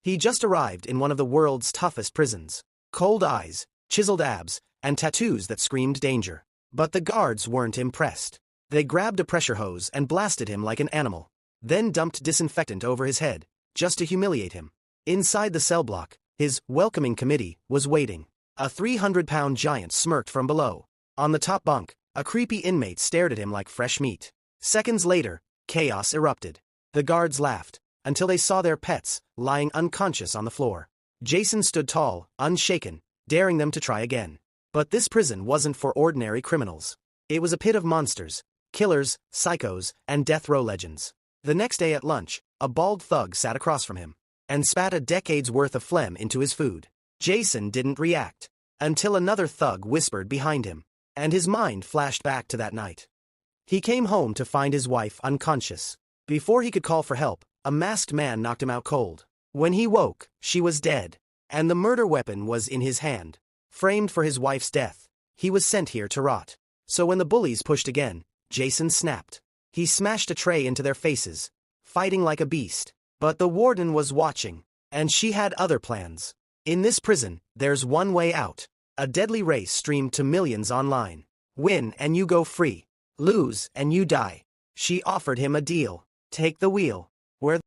He just arrived in one of the world's toughest prisons. Cold eyes, chiseled abs, and tattoos that screamed danger. But the guards weren't impressed. They grabbed a pressure hose and blasted him like an animal, then dumped disinfectant over his head, just to humiliate him. Inside the cell block, his welcoming committee was waiting. A 300-pound giant smirked from below. On the top bunk, a creepy inmate stared at him like fresh meat. Seconds later, chaos erupted. The guards laughed, until they saw their pets lying unconscious on the floor. Jason stood tall, unshaken, daring them to try again. But this prison wasn't for ordinary criminals. It was a pit of monsters, killers, psychos, and death row legends. The next day at lunch, a bald thug sat across from him and spat a decade's worth of phlegm into his food. Jason didn't react until another thug whispered behind him, and his mind flashed back to that night. He came home to find his wife unconscious. Before he could call for help, a masked man knocked him out cold. When he woke, she was dead, and the murder weapon was in his hand. Framed for his wife's death, he was sent here to rot. So when the bullies pushed again, Jason snapped. He smashed a tray into their faces, fighting like a beast. But the warden was watching, and she had other plans. In this prison, there's one way out. A deadly race streamed to millions online. Win and you go free. Lose and you die. She offered him a deal. Take the wheel. Where